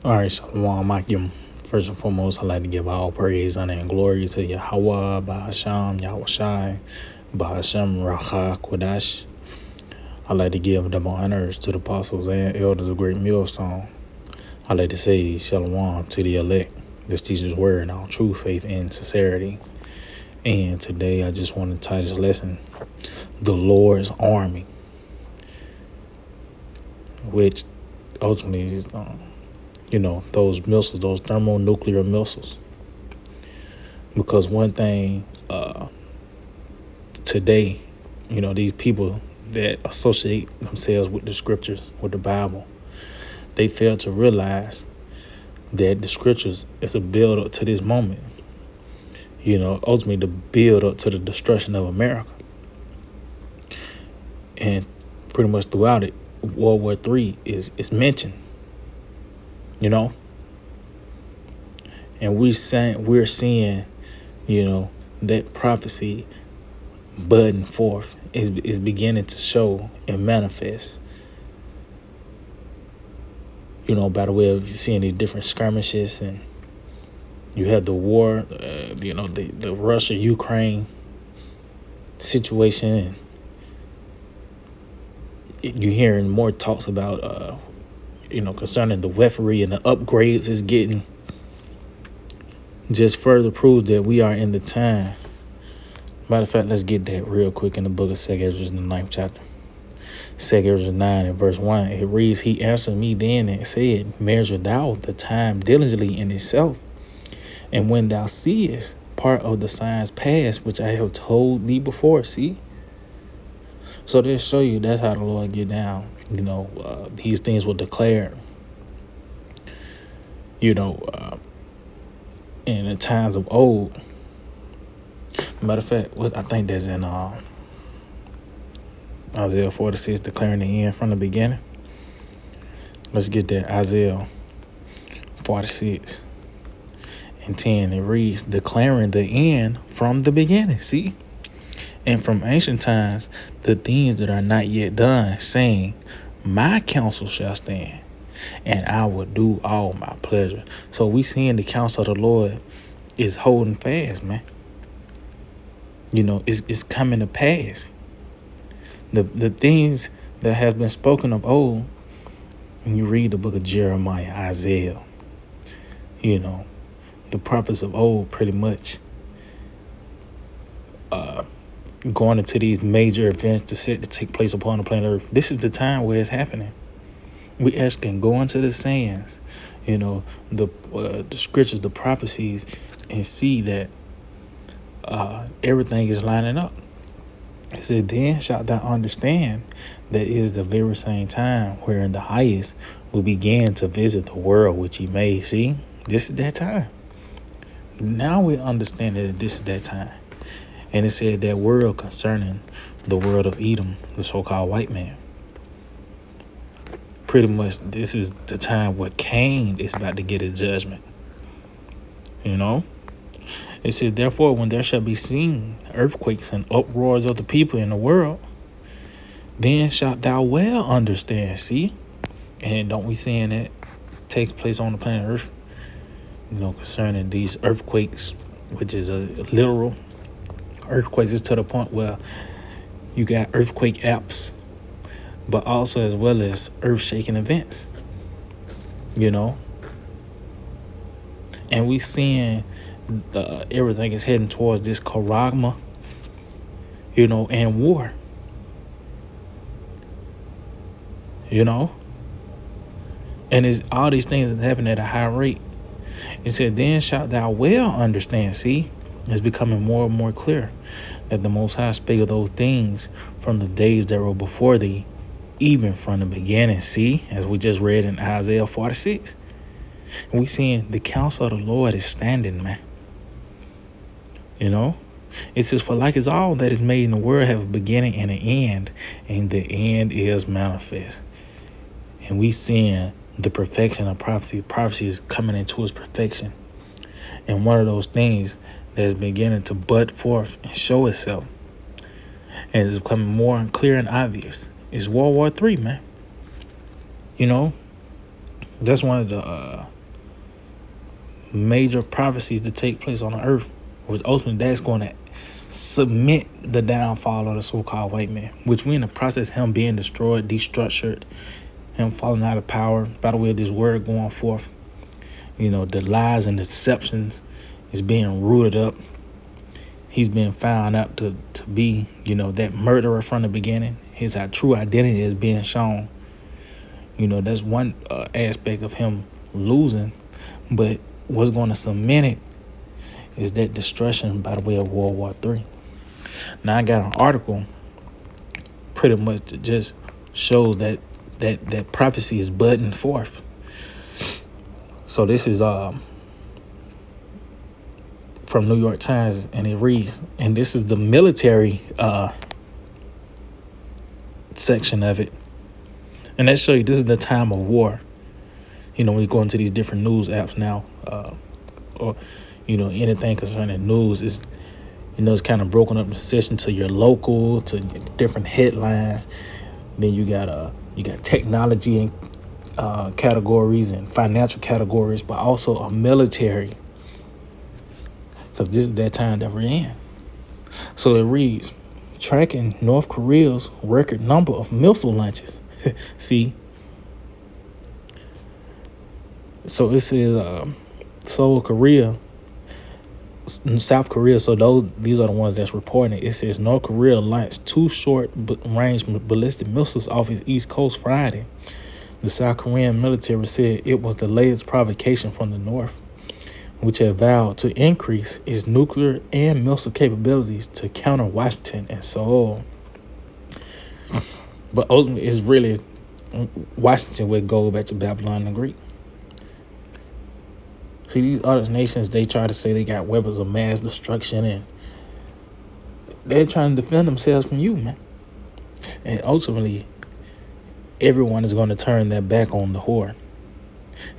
All right, Shalom Akim. First and foremost, I'd like to give all praise, honor, and glory to Yahweh, Bahasham, Yahushai, Bahasham, Racha, Kodash. I'd like to give double honors to the apostles and elders of Great Millstone. I'd like to say Shalom to the elect. This teacher's word in all true faith and sincerity. And today I just want to title this lesson, The Lord's Army, which ultimately is those missiles, those thermonuclear missiles. Because one thing today, these people that associate themselves with the scriptures, with the Bible, they fail to realize that the scriptures is a build up to this moment. Ultimately the build up to the destruction of America. And pretty much throughout it, World War III is mentioned. And we're seeing, that prophecy budding forth is beginning to show and manifest. By the way of seeing these different skirmishes, and you have the war, the Russia-Ukraine situation, and you're hearing more talks about, concerning the weaponry and the upgrades it's getting. Just further proves that we are in the time. Matter of fact, let's get that real quick in the book of 2 Ezra in the 9th chapter. 2 Ezra 9 and verse 1. It reads, He answered me then and said, Measure thou the time diligently in itself, and when thou seest part of the signs past, which I have told thee before. See? So they show you that's how the Lord get down. These things were declared, in the times of old. Matter of fact, I think that's in Isaiah 46, declaring the end from the beginning. Let's get that. Isaiah 46 and 10. It reads, declaring the end from the beginning. See? And from ancient times, the things that are not yet done, saying, my counsel shall stand, and I will do all my pleasure. So we seeing the counsel of the Lord is holding fast, man. It's coming to pass. The things that has been spoken of old, when you read the book of Jeremiah, Isaiah, the prophets of old pretty much going into these major events to take place upon the planet Earth. This is the time where it's happening. We actually can go into the sayings, the scriptures, the prophecies, and see that everything is lining up. It said, then shalt thou understand that it is the very same time wherein the highest will begin to visit the world which he made. See, this is that time. Now we understand that this is that time. And it said that world concerning the world of Edom, the so-called white man. Pretty much this is the time where Cain is about to get his judgment. It said, therefore, when there shall be seen earthquakes and uproars of the people in the world, then shalt thou well understand. See? And don't we seeing that takes place on the planet Earth? Concerning these earthquakes, which is a literal earthquakes, is to the point where you got earthquake apps, but also as well as earth-shaking events. And we seeing everything is heading towards this charagma, and war. And it's all these things that happen at a high rate. It said, then shalt thou well understand. See, it's becoming more and more clear that the Most High spake of those things from the days that were before thee, even from the beginning. See, as we just read in Isaiah 46. And we seeing the counsel of the Lord is standing, man. It says, for like as all that is made in the world have a beginning and an end, and the end is manifest. And we seeing the perfection of prophecy. Prophecy is coming into its perfection. And one of those things that is beginning to bud forth and show itself, and it's becoming more clear and obvious, is World War III, man. That's one of the major prophecies to take place on the earth, which ultimately that's going to submit the downfall of the so-called white man, which we in the process of him being destroyed, destructured, him falling out of power. By the way, this word going forth, the lies and deceptions is being rooted up. He's been found out to be, that murderer from the beginning. His true identity is being shown. That's one aspect of him losing. But what's going to cement it is that destruction by the way of World War III. Now, I got an article pretty much that just shows that prophecy is budding forth. So this is from New York Times, and it reads, and this is the military section of it. And that shows you this is the time of war. When you go into these different news apps now, or anything concerning news is, it's kind of broken up the session to your local, to different headlines. Then you got technology and categories and financial categories, but also a military, because this is that time that we're in. So it reads, tracking North Korea's record number of missile launches. See, so it says South Korea. So these are the ones that's reporting it. It says North Korea launched 2 short-range ballistic missiles off its east coast Friday. The South Korean military said it was the latest provocation from the North, which had vowed to increase its nuclear and missile capabilities to counter Washington and Seoul. But ultimately, it's really Washington would go back to Babylon the Greek. See, these other nations, they try to say they got weapons of mass destruction, and they're trying to defend themselves from you, man. And ultimately, everyone is going to turn their back on the horde.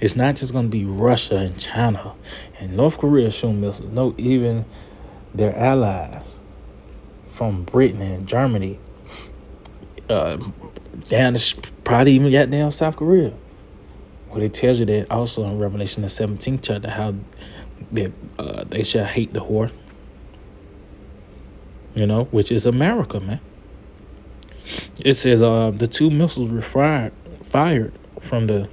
It's not just going to be Russia and China and North Korea shooting missiles. No, even their allies from Britain and Germany, down to probably even got down South Korea. Well, it tells you that also in Revelation the 17th chapter, how that they shall hate the whore, which is America, man. It says the 2 missiles were fired from the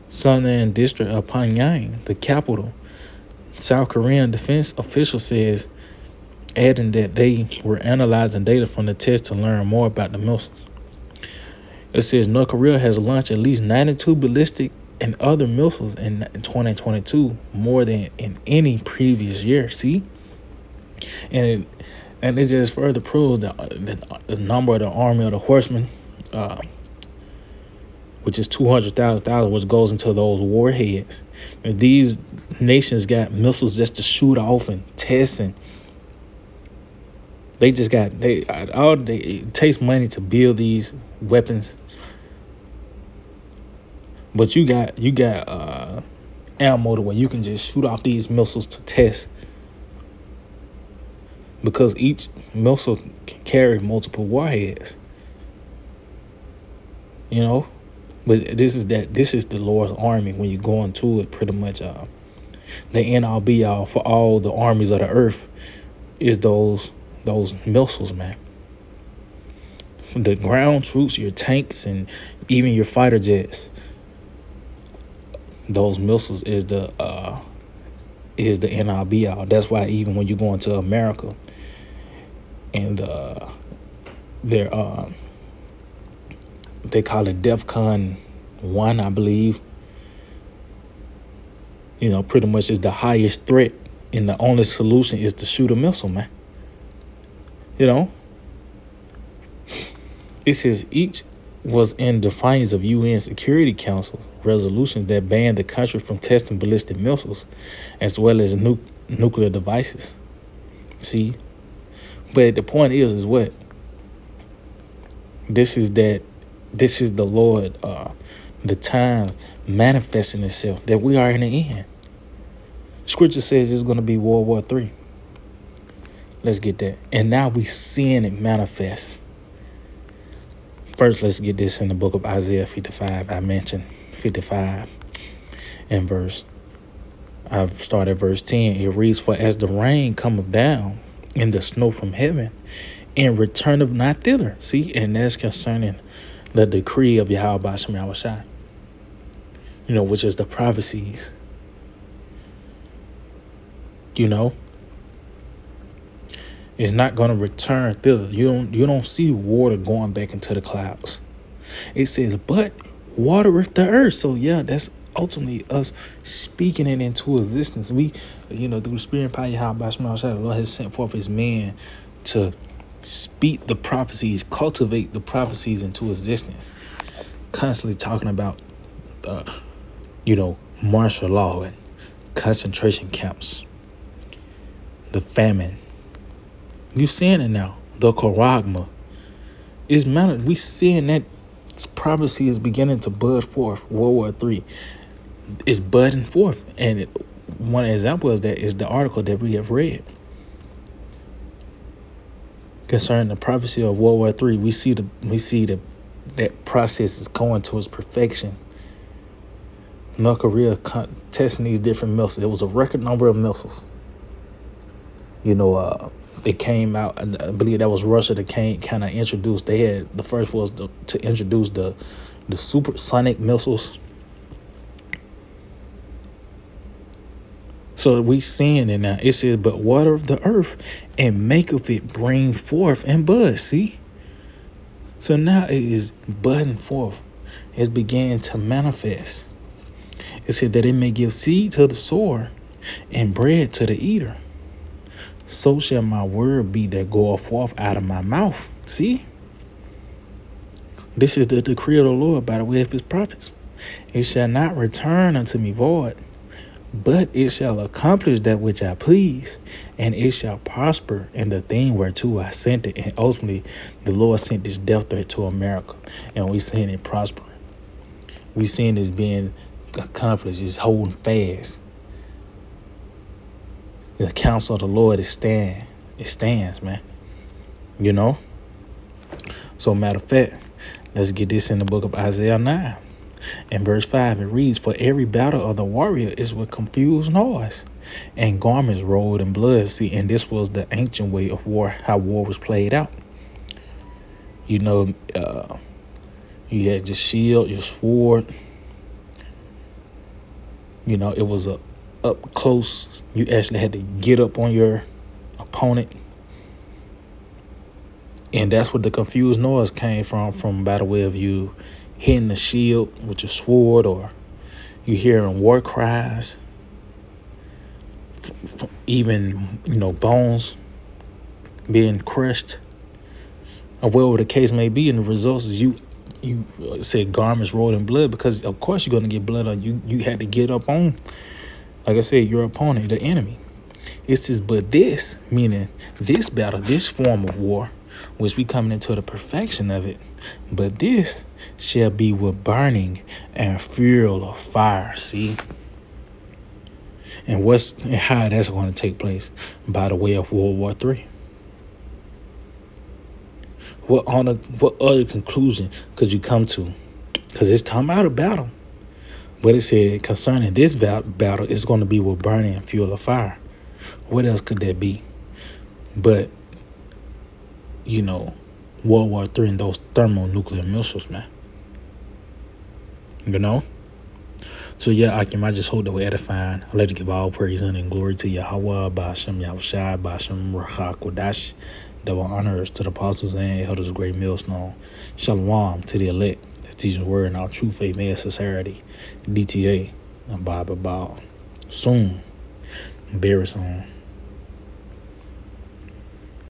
Sunan district of Pyongyang, the capital. South Korean defense official says, adding that they were analyzing data from the test to learn more about the missiles. It says North Korea has launched at least 92 ballistic and other missiles in 2022, more than in any previous year. See, and it just further proves the number of the army of the horsemen, which is 200,000, which goes into those warheads. If these nations got missiles just to shoot off and test, and they just got it takes money to build these weapons. But you got ammo to where you can just shoot off these missiles to test, because each missile can carry multiple warheads. But this is the Lord's army. When you go into it, pretty much the end all be all for all the armies of the earth is those missiles, man. The ground troops, your tanks, and even your fighter jets. Those missiles is the end all be all. That's why even when you go into America and they call it DEFCON 1, I believe. Pretty much is the highest threat, and the only solution is to shoot a missile, man. It says each was in defiance of UN Security Council resolutions that banned the country from testing ballistic missiles as well as nuclear devices. See? But the point is what? This is the Lord, the time manifesting itself, that we are in the end. Scripture says it's going to be World War III. Let's get that. And now we seeing it manifest. First, let's get this in the book of Isaiah 55. I mentioned 55 and verse. I've started verse 10. It reads, "For as the rain cometh down and the snow from heaven, and returneth not thither." See, and that's concerning the decree of Yahweh Ba'ashem Yahushua, which is the prophecies. It's not going to return thither. You don't see water going back into the clouds. It says, "But watereth the earth." So yeah, that's ultimately us speaking it into existence. We, through the Spirit and power of Yahweh Ba'ashem Yahushua, the Lord has sent forth His man to speak the prophecies, cultivate the prophecies into existence. Constantly talking about, martial law and concentration camps, the famine. You seeing it now. The Charagma is mounted. We seeing that prophecy is beginning to bud forth. World War III is budding forth, and one example of that is the article that we have read concerning the prophecy of World War III. We see that process is going to its perfection. North Korea testing these different missiles. It was a record number of missiles. They came out, and I believe that was Russia that kind of introduced. They had the first was to introduce the supersonic missiles. So we seeing it now. It says, "But water of the earth, and maketh it bring forth and bud." See? So now it is budding forth. It's beginning to manifest. It said that it may give seed to the sower and bread to the eater. So shall my word be that goeth forth out of my mouth. See? This is the decree of the Lord by the way of His prophets. "It shall not return unto me void, but it shall accomplish that which I please, and it shall prosper in the thing whereto I sent it." And ultimately, the Lord sent this death threat to America, and we seeing it prospering. We seeing this being accomplished. It's holding fast. The counsel of the Lord it stands, man. So matter of fact, let's get this in the book of Isaiah 9. In verse 5, it reads, "For every battle of the warrior is with confused noise, and garments rolled in blood." See, and this was the ancient way of war, how war was played out. You had your shield, your sword. It was up close. You actually had to get up on your opponent. And that's what the confused noise came from by the way of you hitting the shield with your sword, or you hearing war cries, even, bones being crushed, or whatever the case may be. And the results is you said garments rolled in blood, because of course you're going to get blood on you. You had to get up on, like I said, your opponent, the enemy. It says, "But this," meaning this battle, this form of war, which we coming into the perfection of it, "but this shall be with burning and fuel of fire." See? And how that's going to take place? By the way of World War III. What other conclusion could you come to? Because it's talking about a battle. But it said concerning this battle, it's going to be with burning and fuel of fire. What else could that be? But, World War III and those thermonuclear missiles, man. So yeah, I just hope that we're edifying. I like to give all praise and glory to Yahweh, Ba'ashem Yahushua, Ba'ashem Ruach HaKodesh. Double honors to the apostles and elders of Great Millstone. Shalom to the elect that teach the word in our true faith and sincerity. DTA, Bible about soon. Very soon.